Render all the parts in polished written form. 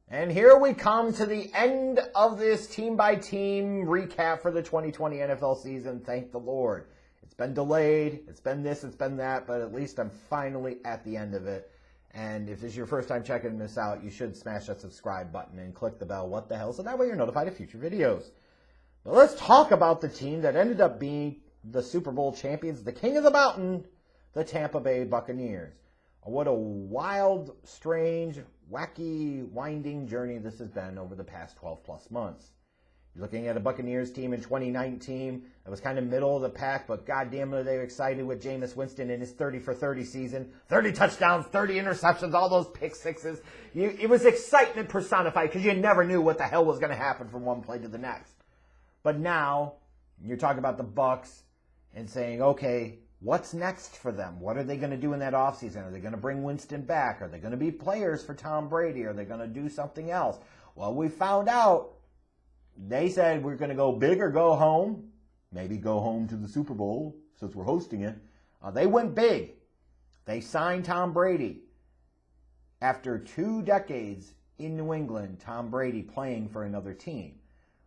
And here we come to the end of this team-by-team recap for the 2020 NFL season. Thank the Lord. It's been delayed, it's been this, it's been that, but at least I'm finally at the end of it. And if this is your first time checking this out, you should smash that subscribe button and click the bell, what the hell, so that way you're notified of future videos. But let's talk about the team that ended up being the Super Bowl champions, the king of the mountain, the Tampa Bay Buccaneers. What a wild, strange, wacky, winding journey this has been over the past 12 plus months. You're looking at a Buccaneers team in 2019 that was kind of middle of the pack, but goddamn are they excited with Jameis Winston in his 30 for 30 season. 30 touchdowns, 30 interceptions, all those pick sixes. It was excitement personified because you never knew what the hell was going to happen from one play to the next. But now you're talking about the Bucs and saying, okay, what's next for them? What are they going to do in that offseason? Are they going to bring Winston back? Are they going to be players for Tom Brady? Are they going to do something else? Well, we found out. They said we're going to go big or go home. Maybe go home to the Super Bowl since we're hosting it. They went big. They signed Tom Brady. After 2 decades in New England, Tom Brady playing for another team,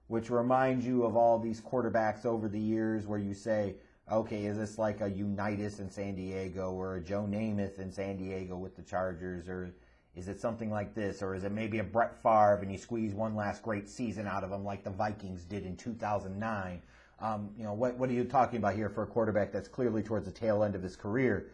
which reminds you of all these quarterbacks over the years where you say, okay, is this like a Unitas in San Diego or a Joe Namath in San Diego with the Chargers, or is it something like this, or is it maybe a Brett Favre and you squeeze one last great season out of him like the Vikings did in 2009? What are you talking about here for a quarterback that's clearly towards the tail end of his career?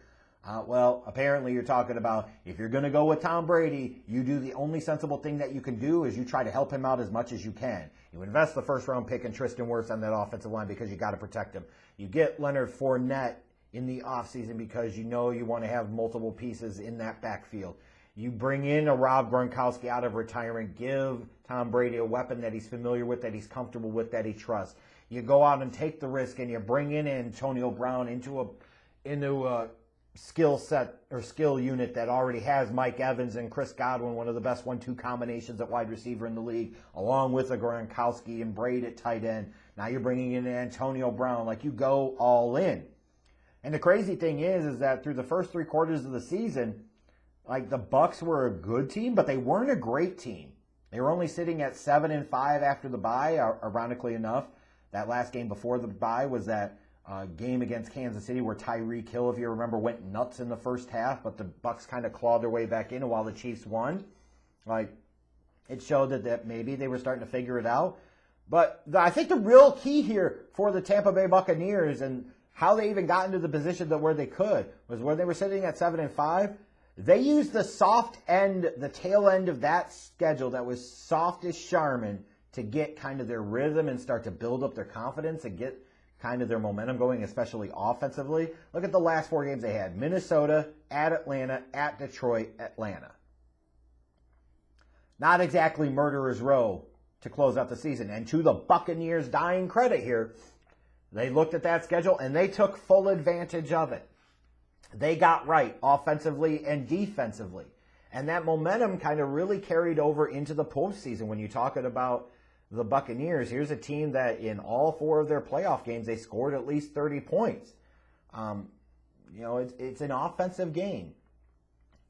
Well, apparently you're talking about if you're going to go with Tom Brady, you do the only sensible thing that you can do is you try to help him out as much as you can. You invest the first-round pick in Tristan Wirfs on that offensive line because you got to protect him. You get Leonard Fournette in the offseason because you know you want to have multiple pieces in that backfield. You bring in a Rob Gronkowski out of retirement, give Tom Brady a weapon that he's familiar with, that he's comfortable with, that he trusts. You go out and take the risk and you bring in Antonio Brown into a skill set or skill unit that already has Mike Evans and Chris Godwin, one of the best 1-2 combinations at wide receiver in the league, along with a Gronkowski and Brady at tight end. Now you're bringing in Antonio Brown. Like, you go all in. And the crazy thing is that through the first 3 quarters of the season, like, the Bucs were a good team, but they weren't a great team. They were only sitting at 7-5 after the bye, ironically enough. That last game before the bye was that game against Kansas City where Tyreek Hill, if you remember, went nuts in the first half, but the Bucs kind of clawed their way back in while the Chiefs won. Like, it showed that maybe they were starting to figure it out. But I think the real key here for the Tampa Bay Buccaneers and how they even got into the position that where they could was when they were sitting at 7-5. They used the soft end, the tail end of that schedule that was soft as Charmin to get kind of their rhythm and start to build up their confidence and get kind of their momentum going, especially offensively. Look at the last 4 games they had. Minnesota, at Atlanta, at Detroit, Atlanta. Not exactly murderer's row to close out the season. And to the Buccaneers' dying credit here, they looked at that schedule and they took full advantage of it. They got right offensively and defensively. And that momentum kind of really carried over into the postseason. When you're talking about the Buccaneers, here's a team that in all 4 of their playoff games, they scored at least 30 points. It's an offensive game.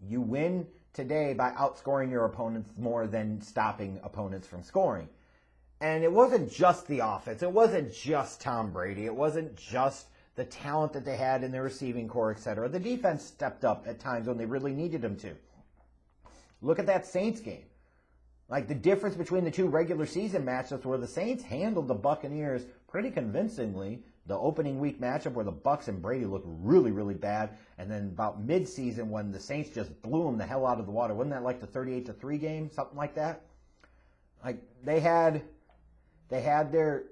You win today by outscoring your opponents more than stopping opponents from scoring. And it wasn't just the offense. It wasn't just Tom Brady. It wasn't just the talent that they had in their receiving core, etc. The defense stepped up at times when they really needed them to. Look at that Saints game. Like, the difference between the 2 regular season matchups where the Saints handled the Buccaneers pretty convincingly. The opening week matchup where the Bucs and Brady looked really, really bad. And then about mid-season when the Saints just blew them the hell out of the water. Wasn't that like the 38-3 game? Something like that? Like, they had their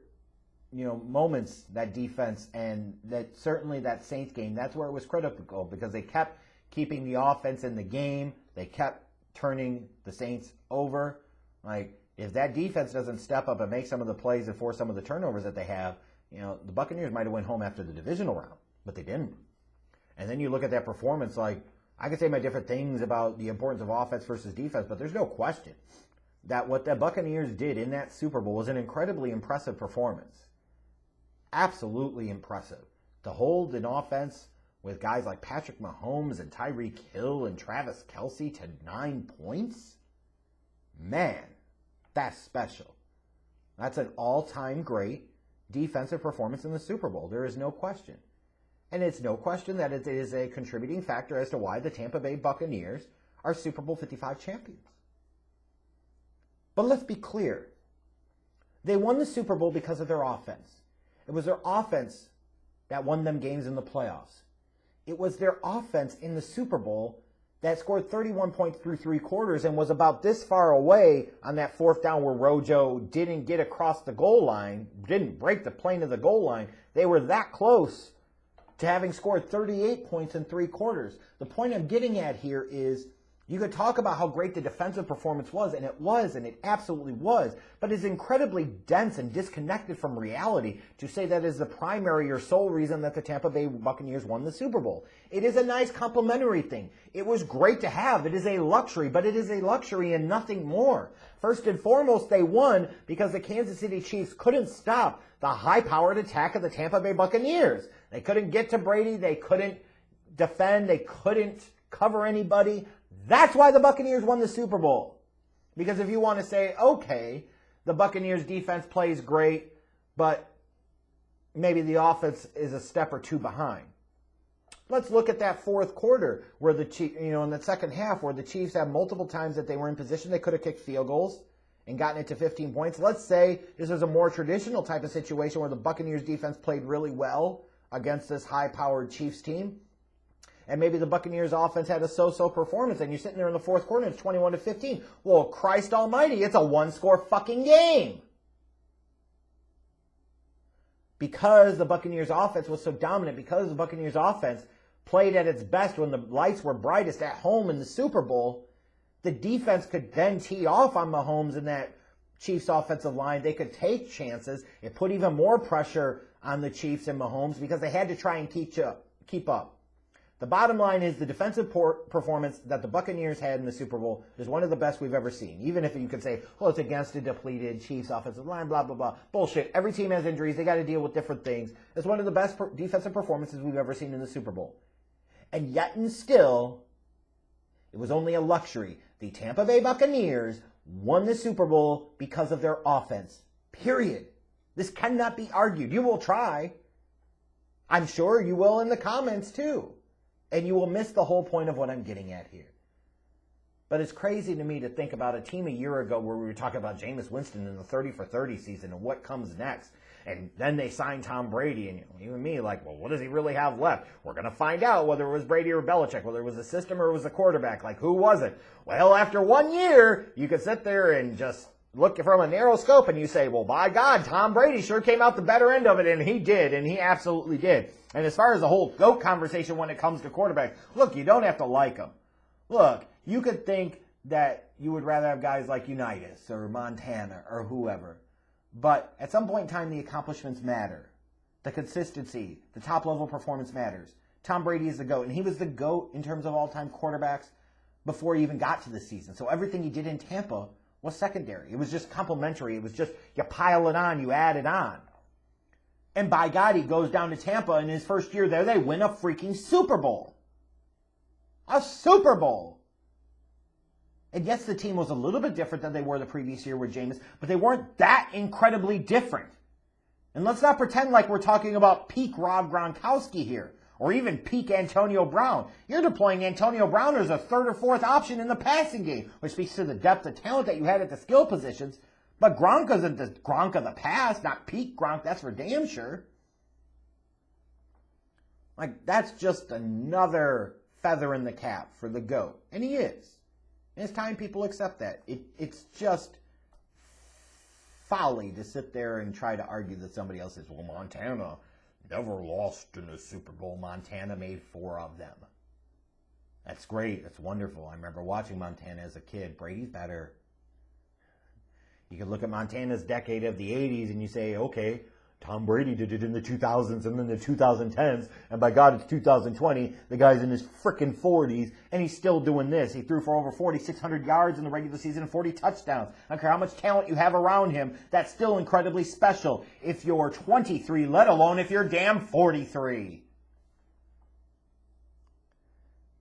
moments, that defense, and that certainly that Saints game, that's where it was critical because they kept keeping the offense in the game. They kept turning the Saints over. Like, if that defense doesn't step up and make some of the plays and force some of the turnovers that they have, the Buccaneers might have went home after the divisional round, but they didn't. And then you look at that performance, like, I could say my different things about the importance of offense versus defense, but there's no question that what the Buccaneers did in that Super Bowl was an incredibly impressive performance. Absolutely impressive. To hold an offense with guys like Patrick Mahomes and Tyreek Hill and Travis Kelce to 9 points? man, that's special. That's an all-time great defensive performance in the Super Bowl. There is no question. And it's no question that it is a contributing factor as to why the Tampa Bay Buccaneers are Super Bowl 55 champions. But let's be clear. They won the Super Bowl because of their offense. It was their offense that won them games in the playoffs. It was their offense in the Super Bowl that scored 31 points through 3 quarters and was about this far away on that 4th down where Rojo didn't get across the goal line, didn't break the plane of the goal line. They were that close to having scored 38 points in 3 quarters. The point I'm getting at here is you could talk about how great the defensive performance was, and it absolutely was, but it's incredibly dense and disconnected from reality to say that is the primary or sole reason that the Tampa Bay Buccaneers won the Super Bowl. It is a nice complimentary thing. It was great to have. It is a luxury, but it is a luxury and nothing more. First and foremost, they won because the Kansas City Chiefs couldn't stop the high-powered attack of the Tampa Bay Buccaneers. They couldn't get to Brady. They couldn't defend. They couldn't cover anybody. That's why the Buccaneers won the Super Bowl. Because if you want to say, okay, the Buccaneers defense plays great, but maybe the offense is a step or two behind. Let's look at that 4th quarter where the Chiefs, in the second half where the Chiefs had multiple times that they were in position. They could have kicked field goals and gotten it to 15 points. Let's say this is a more traditional type of situation where the Buccaneers defense played really well against this high-powered Chiefs team. And maybe the Buccaneers offense had a so-so performance, and you're sitting there in the 4th quarter, and it's 21-15. Well, Christ almighty, it's a 1-score fucking game. Because the Buccaneers offense was so dominant, because the Buccaneers offense played at its best when the lights were brightest at home in the Super Bowl, the defense could then tee off on Mahomes and that Chiefs offensive line. They could take chances. It put even more pressure on the Chiefs and Mahomes because they had to try and keep up. The bottom line is the defensive performance that the Buccaneers had in the Super Bowl is one of the best we've ever seen. Even if you could say, well, it's against a depleted Chiefs offensive line, blah, blah, blah. Bullshit. Every team has injuries. They got to deal with different things. It's one of the best defensive performances we've ever seen in the Super Bowl. And yet and still, it was only a luxury. The Tampa Bay Buccaneers won the Super Bowl because of their offense. Period. This cannot be argued. You will try. I'm sure you will in the comments too. And you will miss the whole point of what I'm getting at here. But it's crazy to me to think about a team a year ago where we were talking about Jameis Winston in the 30-for-30 season and what comes next. And then they signed Tom Brady, and you and me like, well, what does he really have left? We're going to find out whether it was Brady or Belichick, whether it was the system or it was the quarterback. Like, who was it? Well, after 1 year, you could sit there and just look from a narrow scope and you say, well, by God, Tom Brady sure came out the better end of it, and he did, and he absolutely did. And as far as the whole GOAT conversation when it comes to quarterbacks, look, you don't have to like them. Look, you could think that you would rather have guys like Unitas or Montana or whoever. But at some point in time, the accomplishments matter. The consistency, the top-level performance matters. Tom Brady is the GOAT, and he was the GOAT in terms of all-time quarterbacks before he even got to the season. So everything he did in Tampa was secondary. It was just complimentary. It was just you pile it on, you add it on. And by God, he goes down to Tampa, and his first year there, they win a freaking Super Bowl. A Super Bowl. And yes, the team was a little bit different than they were the previous year with Jameis, but they weren't that incredibly different. And let's not pretend like we're talking about peak Rob Gronkowski here, or even peak Antonio Brown. You're deploying Antonio Brown as a 3rd or 4th option in the passing game, which speaks to the depth of talent that you had at the skill positions. But Gronk isn't the Gronk of the past, not peak Gronk, that's for damn sure. Like, that's just another feather in the cap for the GOAT. And he is. And it's time people accept that. It's just folly to sit there and try to argue that somebody else says, well, Montana never lost in the Super Bowl. Montana made 4 of them. That's great. That's wonderful. I remember watching Montana as a kid. Brady's better. You could look at Montana's decade of the 80s and you say, okay, Tom Brady did it in the 2000s and then the 2010s, and by God, it's 2020. The guy's in his frickin' 40s, and he's still doing this. He threw for over 4,600 yards in the regular season and 40 touchdowns. I don't care how much talent you have around him, that's still incredibly special if you're 23, let alone if you're damn 43.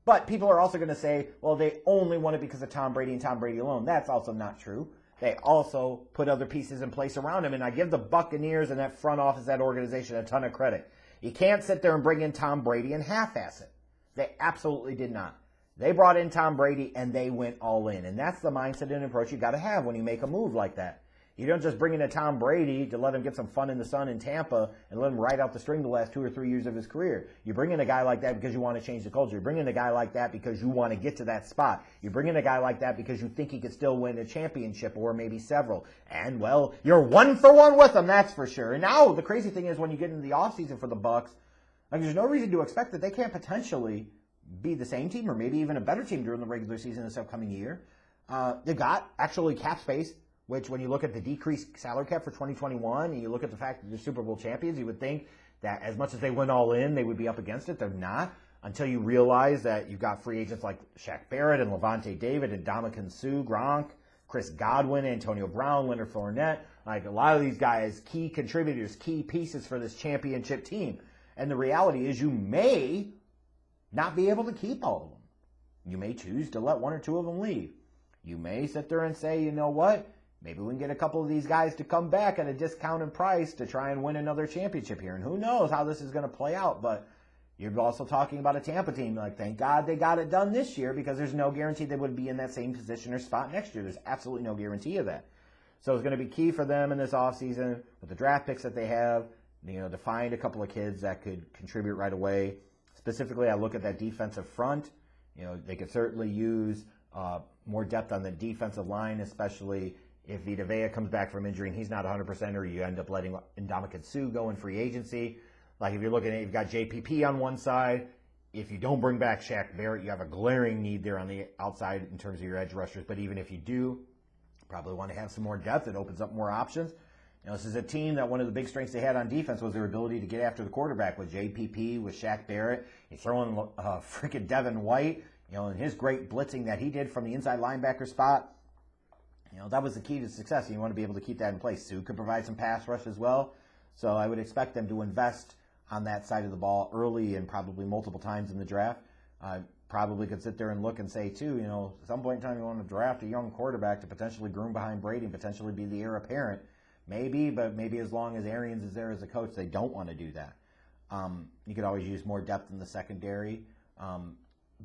But people are also going to say, well, they only won it because of Tom Brady and Tom Brady alone. That's also not true. They also put other pieces in place around him, and I give the Buccaneers and that front office, that organization, a ton of credit. You can't sit there and bring in Tom Brady and half-ass it. They absolutely did not. They brought in Tom Brady, and they went all in. And that's the mindset and approach you got to have when you make a move like that. You don't just bring in a Tom Brady to let him get some fun in the sun in Tampa and let him ride out the string the last 2 or 3 years of his career. You bring in a guy like that because you want to change the culture. You bring in a guy like that because you want to get to that spot. You bring in a guy like that because you think he could still win a championship or maybe several. And, well, you're 1 for 1 with him, that's for sure. And now the crazy thing is when you get into the offseason for the Bucs, like, there's no reason to expect that they can't potentially be the same team or maybe even a better team during the regular season this upcoming year. They got actually cap space, which when you look at the decreased salary cap for 2021 and you look at the fact that they're Super Bowl champions, you would think that as much as they went all in, they would be up against it. They're not, until you realize that you've got free agents like Shaq Barrett and Levante David and Ndamukong Suh, Gronk, Chris Godwin, Antonio Brown, Leonard Fournette. Like, a lot of these guys, key contributors, key pieces for this championship team. And the reality is you may not be able to keep all of them. You may choose to let 1 or 2 of them leave. You may sit there and say, you know what? Maybe we can get a couple of these guys to come back at a discounted price to try and win another championship here. And who knows how this is going to play out. But you're also talking about a Tampa team. Like, thank God they got it done this year because there's no guarantee they would be in that same position or spot next year. There's absolutely no guarantee of that. So it's going to be key for them in this offseason with the draft picks that they have, to find a couple of kids that could contribute right away. Specifically, I look at that defensive front. They could certainly use more depth on the defensive line, especially if Vita Vea comes back from injury and he's not 100%, or you end up letting Ndamukong Suh go in free agency. Like, if you're looking at, you've got JPP on one side. If you don't bring back Shaq Barrett, you have a glaring need there on the outside in terms of your edge rushers. But even if you do, probably want to have some more depth. It opens up more options. This is a team that one of the big strengths they had on defense was their ability to get after the quarterback with JPP, with Shaq Barrett. You throw in freaking Devin White, and his great blitzing that he did from the inside linebacker spot. That was the key to success. You want to be able to keep that in place. Sue could provide some pass rush as well. So I would expect them to invest on that side of the ball early and probably multiple times in the draft. I probably could sit there and look and say, too, at some point in time you want to draft a young quarterback to potentially groom behind Brady and potentially be the heir apparent. Maybe, but maybe as long as Arians is there as a coach, they don't want to do that. You could always use more depth in the secondary.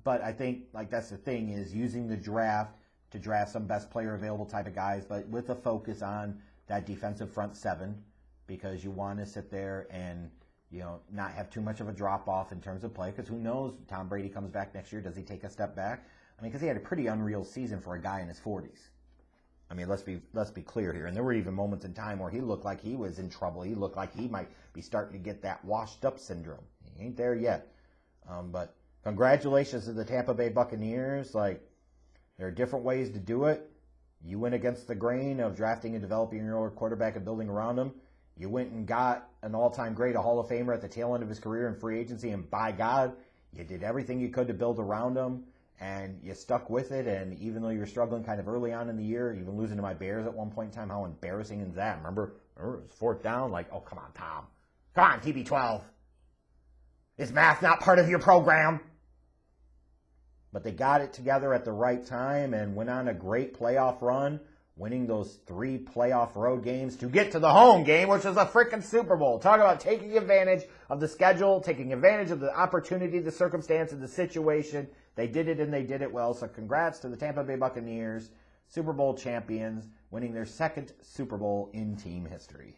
But I think, that's the thing, is using the draft to draft some best player available type of guys, but with a focus on that defensive front 7, because you want to sit there and, not have too much of a drop-off in terms of play, because who knows, Tom Brady comes back next year, does he take a step back? Because he had a pretty unreal season for a guy in his 40s. Let's be clear here. And there were even moments in time where he looked like he was in trouble. He looked like he might be starting to get that washed-up syndrome. He ain't there yet. But congratulations to the Tampa Bay Buccaneers. There are different ways to do it. You went against the grain of drafting and developing your quarterback and building around him. You went and got an all-time great, a Hall of Famer at the tail end of his career in free agency, and by God, you did everything you could to build around him, and you stuck with it. And even though you were struggling kind of early on in the year, even losing to my Bears at one point in time, how embarrassing is that? Remember it was 4th down? Oh, come on, Tom. Come on, TB12. Is math not part of your program? But they got it together at the right time and went on a great playoff run, winning those 3 playoff road games to get to the home game, which was a freaking Super Bowl. Talk about taking advantage of the schedule, taking advantage of the opportunity, the circumstance, and the situation. They did it, and they did it well. So congrats to the Tampa Bay Buccaneers, Super Bowl champions, winning their 2nd Super Bowl in team history.